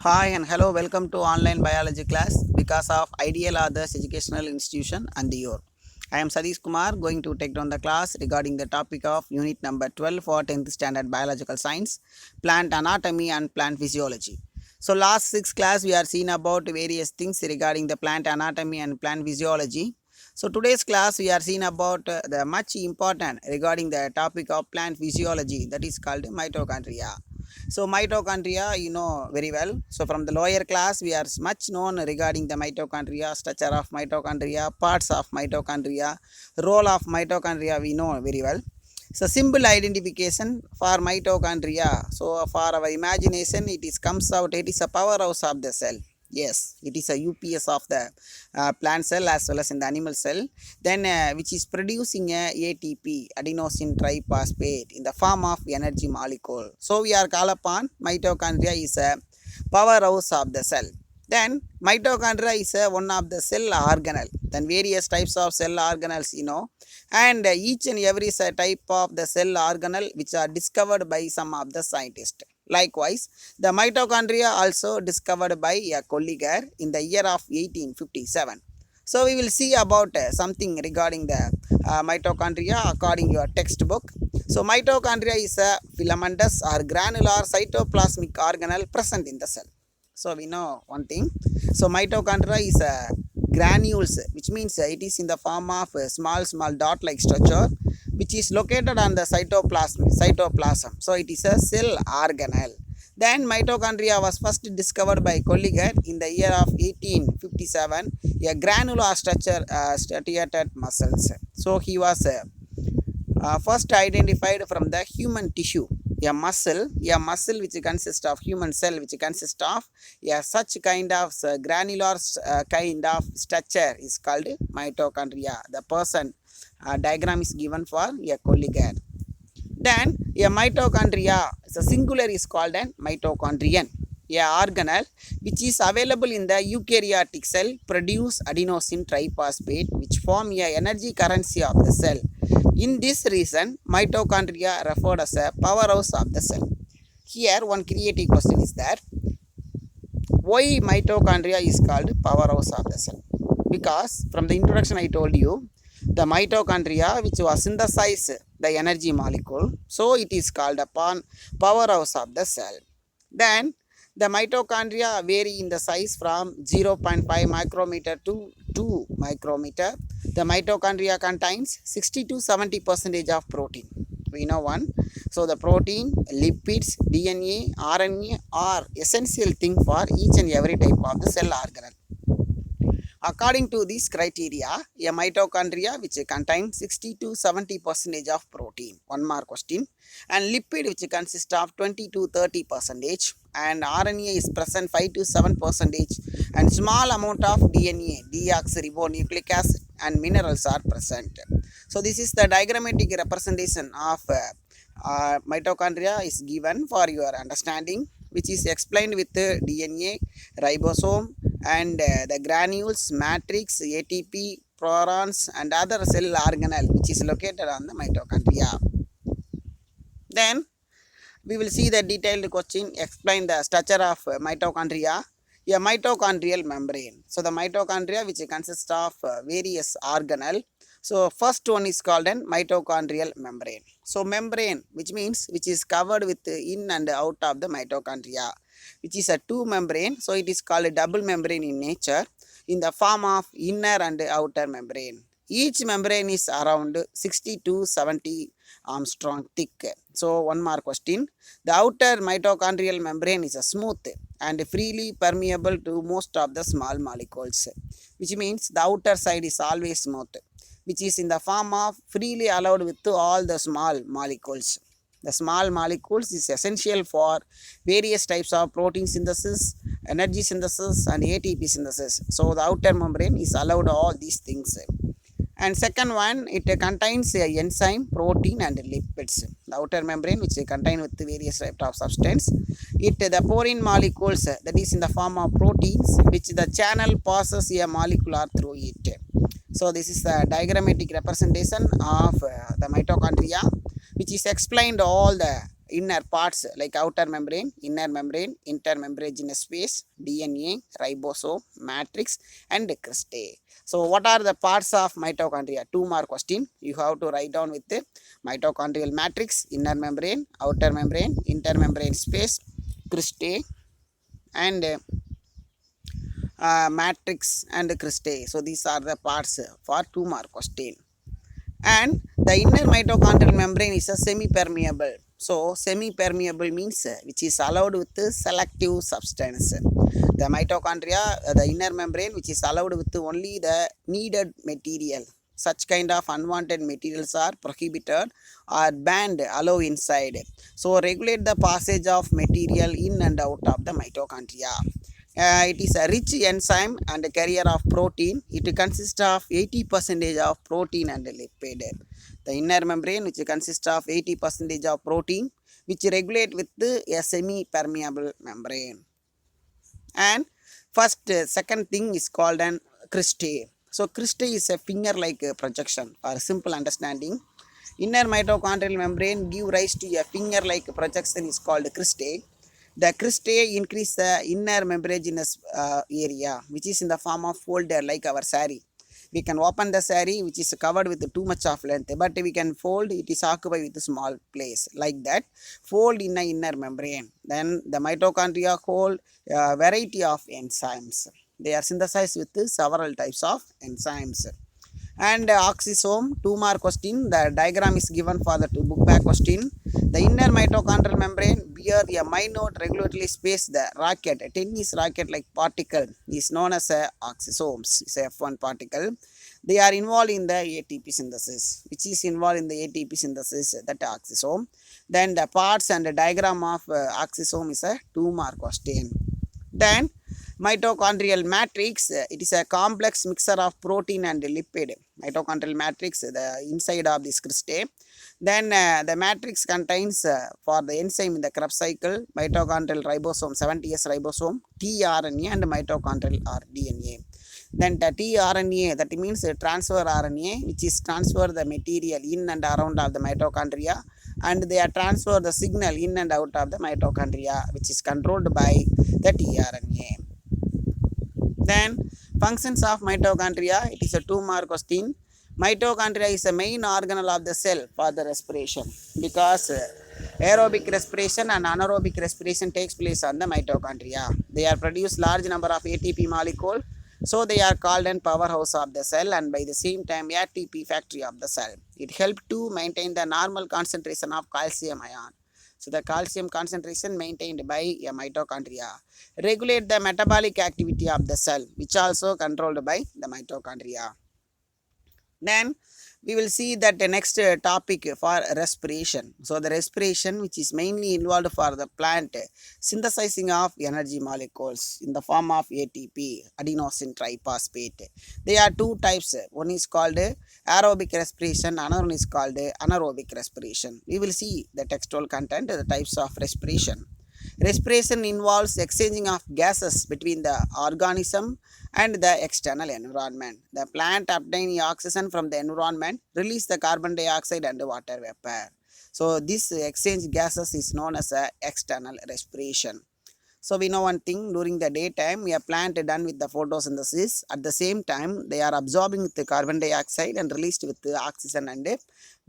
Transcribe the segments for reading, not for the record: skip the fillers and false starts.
Hi and hello, welcome to online biology class because of Ideal Others Educational Institution and your. I am Sadish Kumar going to take down the class regarding the topic of unit number 12 for 10th standard biological science, plant anatomy and plant physiology. So last 6 class we are seen about various things regarding the plant anatomy and plant physiology. So today's class we are seeing about the much important regarding the topic of plant physiology, that is called mitochondria. So mitochondria, you know very well. So from the lower class, we are much known regarding the mitochondria, structure of mitochondria, parts of mitochondria, role of mitochondria. We know very well. So simple identification for mitochondria. So for our imagination, it is comes out. It is a powerhouse of the cell. Yes, it is a UPS of the plant cell as well as in the animal cell, then which is producing a ATP, adenosine triphosphate, in the form of energy molecule. So we are called upon mitochondria is a powerhouse of the cell. Then mitochondria is one of the cell organelle. Then various types of cell organelles, and each and every type of the cell organelle which are discovered by some of the scientists. Likewise, the mitochondria also discovered by a Colliger in the year of 1857. So we will see about something regarding the mitochondria according to your textbook. So mitochondria is a filamentous or granular cytoplasmic organelle present in the cell. So we know one thing. So mitochondria is a granules, which means it is in the form of a small dot-like structure, which is located on the cytoplasm. So it is a cell organelle. Then mitochondria was first discovered by Colliger in the year of 1857, a granular structure striated muscles. So he was first identified from the human tissue. A muscle which consists of human cell, which consists of such kind of granular kind of structure is called mitochondria. The person diagram is given for a Colliger. Then a mitochondria, the singular is called an mitochondrion. A organelle which is available in the eukaryotic cell produce adenosine triphosphate, which form a energy currency of the cell. In this reason, mitochondria referred as a powerhouse of the cell. Here one creative question is that why mitochondria is called powerhouse of the cell? Because from the introduction I told you, the mitochondria which was synthesize the energy molecule, so it is called upon powerhouse of the cell. Then the mitochondria vary in the size from 0.5 micrometer to 2 micrometer. The mitochondria contains 60 to 70% of protein. We know one. So the protein, lipids, DNA, RNA are essential thing for each and every type of the cell organelle. According to these criteria, a mitochondria which contains 60 to 70% of protein, one more question, and lipid which consists of 20 to 30%, and RNA is present 5 to 7%, and small amount of DNA, deoxyribonucleic acid, and minerals are present. So this is the diagrammatic representation of mitochondria is given for your understanding, which is explained with DNA, ribosome, and the granules, matrix, ATP, prons, and other cell organelle which is located on the mitochondria. Then we will see the detailed question, explain the structure of mitochondria. A mitochondrial membrane. So the mitochondria which consists of various organelle. So first one is called an mitochondrial membrane. So membrane, which means which is covered with in and out of the mitochondria, which is a two membrane. So it is called a double membrane in nature in the form of inner and outer membrane. Each membrane is around 60 to 70 Armstrong thick. So one more question. The outer mitochondrial membrane is a smooth and freely permeable to most of the small molecules, which means the outer side is always smooth, which is in the form of freely allowed with all the small molecules. The small molecules is essential for various types of protein synthesis, energy synthesis, and ATP synthesis. So the outer membrane is allowed all these things. And second one, it contains a enzyme, protein, and lipids. The outer membrane, which contain with various types of substance, the porine molecules, that is in the form of proteins, which the channel passes a molecular through it. So this is the diagrammatic representation of the mitochondria, which is explained all the inner parts like outer membrane, inner membrane, intermembraneous space, DNA, ribosome, matrix, and cristae. So what are the parts of mitochondria? 2 mark question. You have to write down with the mitochondrial matrix, inner membrane, outer membrane, intermembrane space, cristae, and matrix and cristae. So these are the parts for 2 mark question. And the inner mitochondrial membrane is a semi-permeable. So semi-permeable means which is allowed with selective substance. The mitochondria, the inner membrane which is allowed with only the needed material. Such kind of unwanted materials are prohibited or banned allow inside. So regulate the passage of material in and out of the mitochondria. It is a rich enzyme and a carrier of protein. It consists of 80% of protein and lipid. The inner membrane which consists of 80% of protein which regulate with a semi-permeable membrane. And second thing is called an cristae. So cristae is a finger-like projection for simple understanding. Inner mitochondrial membrane give rise to a finger-like projection is called cristae. The cristae increase the inner membranous area which is in the form of folder like our saree. We can open the saree which is covered with too much of length, but we can fold it is occupied with a small place like that. Fold in the inner membrane. Then the mitochondria hold a variety of enzymes. They are synthesized with several types of enzymes. And oxysome, 2 mark question. The diagram is given for the book back question. The inner mitochondrial membrane bear a minute regularly spaced rocket, a tennis rocket like particle is known as oxysomes. It's a F1 particle. They are involved in the ATP synthesis. Which is involved in the ATP synthesis? That oxysome. Then the parts and the diagram of oxysome is a 2 mark question. Then mitochondrial matrix, it is a complex mixture of protein and lipid. Mitochondrial matrix, the inside of this cristae. Then the matrix contains for the enzyme in the Krebs cycle, mitochondrial ribosome, 70S ribosome, tRNA and mitochondrial DNA. Then the tRNA, that means transfer RNA, which is transfer the material in and around of the mitochondria, and they are transfer the signal in and out of the mitochondria, which is controlled by the tRNA. Then functions of mitochondria, it is a 2 mark question. Mitochondria is a main organelle of the cell for the respiration because aerobic respiration and anaerobic respiration takes place on the mitochondria. They are produce large number of ATP molecule, so they are called an powerhouse of the cell and by the same time ATP factory of the cell. It helps to maintain the normal concentration of calcium ion. So the calcium concentration maintained by a mitochondria. Regulate the metabolic activity of the cell, which also controlled by the mitochondria. Then we will see that the next topic for respiration. So the respiration which is mainly involved for the plant synthesizing of energy molecules in the form of ATP, adenosine triphosphate. There are two types. One is called aerobic respiration, another one is called anaerobic respiration. We will see the textual content, the types of respiration. Respiration involves exchanging of gases between the organism and the external environment. The plant obtains oxygen from the environment, release the carbon dioxide and water vapor. So this exchange gases is known as external respiration. So we know one thing, during the daytime a plant done with the photosynthesis. At the same time they are absorbing the carbon dioxide and released with the oxygen and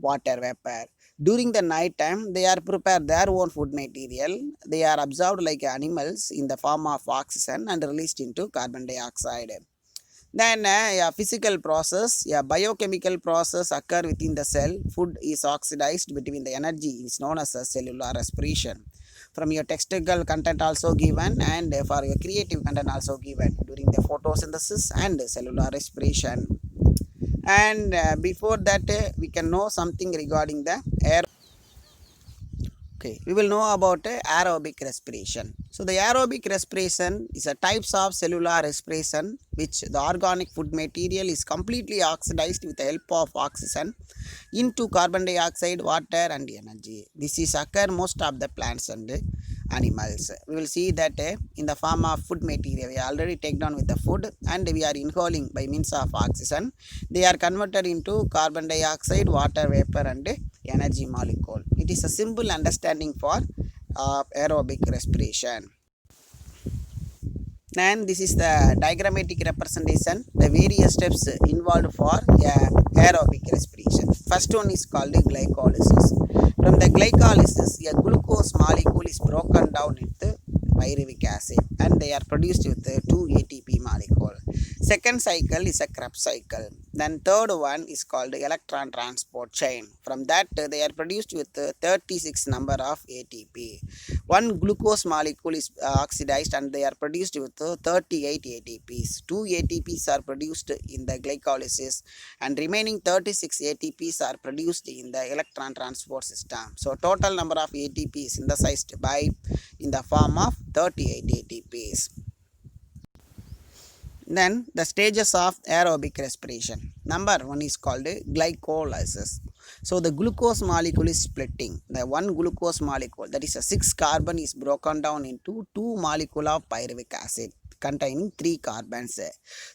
water vapor. During the night time, they are prepare their own food material. They are absorbed like animals in the form of oxygen and released into carbon dioxide. Then a physical process, a biochemical process occur within the cell. Food is oxidized between the energy is known as a cellular respiration. From your textual content also given and for your creative content also given during the photosynthesis and cellular respiration. And before that we can know something regarding the air. Okay, we will know about aerobic respiration. So the aerobic respiration is a types of cellular respiration which the organic food material is completely oxidized with the help of oxygen into carbon dioxide, water and energy. This is occur most of the plants and animals. We will see that in the form of food material. We already take down with the food and we are inhaling by means of oxygen. They are converted into carbon dioxide, water vapor and energy molecule. It is a simple understanding for aerobic respiration. And this is the diagrammatic representation, the various steps involved for aerobic respiration. First one is called glycolysis. From the glycolysis, a glucose molecule is broken down into pyruvic acid and they are produced with 2 ATP molecule. Second cycle is a Krebs cycle. Then third one is called electron transport chain. From that they are produced with 36 number of ATP. One glucose molecule is oxidized and they are produced with 38 ATPs. 2 ATPs are produced in the glycolysis and remaining 36 ATPs are produced in the electron transport system. So total number of ATP is synthesized by in the form of 38 ATPs. Then the stages of aerobic respiration. Number one is called glycolysis. So the glucose molecule is splitting. The one glucose molecule, that is a 6 carbon, is broken down into 2 molecule of pyruvic acid containing 3 carbons.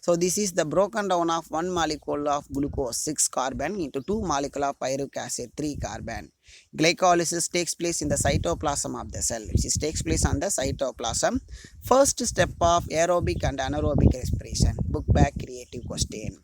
So this is the broken down of 1 molecule of glucose 6 carbon into 2 molecule of pyruvic acid 3 carbon. Glycolysis takes place in the cytoplasm of the cell, which takes place on the cytoplasm. First step of aerobic and anaerobic respiration. Book back creative question.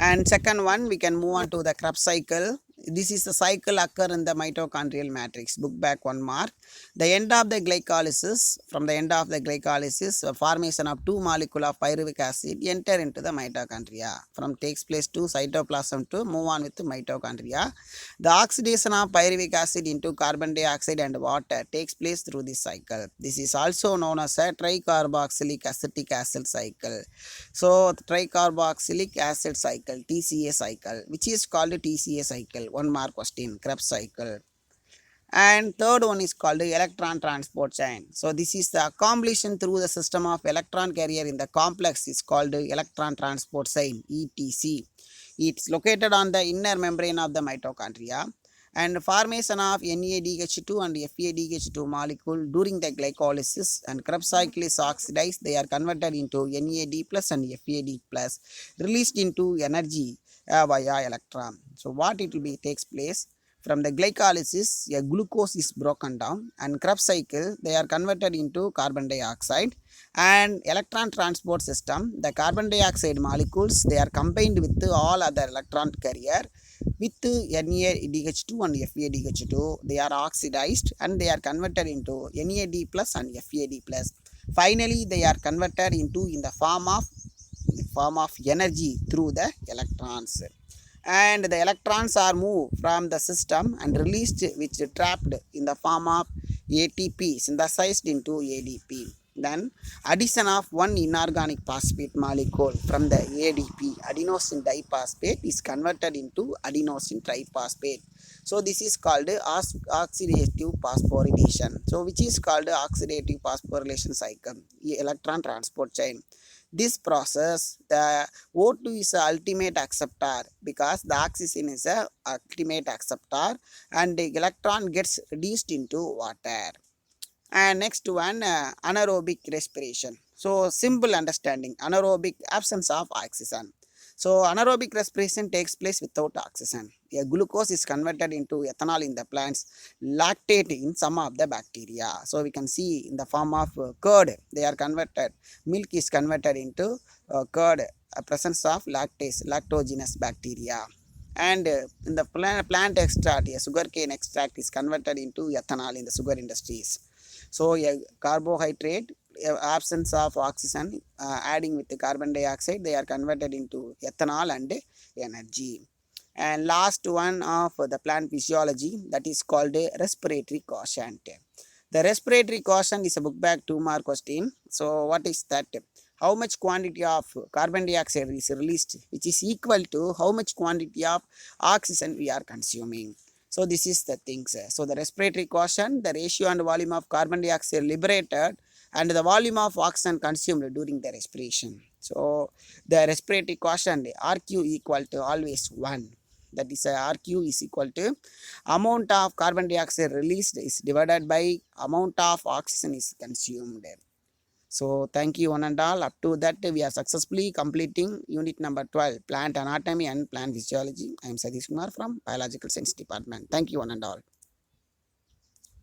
And second one, we can move on to the Krebs cycle. This is the cycle occur in the mitochondrial matrix. Book back 1 mark. The end of the glycolysis, from the end of the glycolysis, formation of 2 molecule of pyruvic acid enter into the mitochondria. From takes place to cytoplasm to move on with the mitochondria. The oxidation of pyruvic acid into carbon dioxide and water takes place through this cycle. This is also known as a tricarboxylic acetic acid cycle. So tricarboxylic acid cycle, TCA cycle, which is called TCA cycle. 1 mark question, Krebs cycle. And third one is called electron transport chain. So this is the accomplishment through the system of electron carrier in the complex is called electron transport chain, ETC. It's located on the inner membrane of the mitochondria. And formation of NADH2 and FADH2 molecule during the glycolysis and Krebs cycle is oxidized. They are converted into NAD plus and FAD plus, released into energy via electron. So what it will be takes place from the glycolysis, a glucose is broken down and Krebs cycle they are converted into carbon dioxide. And electron transport system, the carbon dioxide molecules they are combined with all other electron carrier with NADH2 and FADH2. They are oxidized and they are converted into NAD plus and FAD plus. Finally they are converted into in the form of energy through the electrons. And the electrons are moved from the system and released, which trapped in the form of ATP synthesized into ADP. Then addition of one inorganic phosphate molecule from the ADP, adenosine diphosphate, is converted into adenosine triphosphate. So this is called oxidative phosphorylation. So which is called oxidative phosphorylation cycle, electron transport chain. This process, the O2 is the ultimate acceptor because the oxygen is a ultimate acceptor and the electron gets reduced into water. And next one, anaerobic respiration. So simple understanding, anaerobic, absence of oxygen. So anaerobic respiration takes place without oxygen. A glucose is converted into ethanol in the plants, lactate in some of the bacteria. So we can see in the form of curd, they are converted. Milk is converted into curd, presence of lactase, lactogenous bacteria. And in the plant extract, a sugarcane extract is converted into ethanol in the sugar industries. So a carbohydrate, absence of oxygen, adding with the carbon dioxide, they are converted into ethanol and energy. And last one of the plant physiology, that is called a respiratory quotient. The respiratory quotient is a book back 2 mark question. So what is that? How much quantity of carbon dioxide is released, which is equal to how much quantity of oxygen we are consuming. So this is the things. So the respiratory quotient, the ratio and volume of carbon dioxide liberated and the volume of oxygen consumed during the respiration. So the respiratory quotient, RQ equal to always 1. That is RQ is equal to amount of carbon dioxide released is divided by amount of oxygen is consumed. So thank you one and all. Up to that we are successfully completing unit number 12, plant anatomy and plant physiology. I am Satish Kumar from Biological Science Department. Thank you one and all.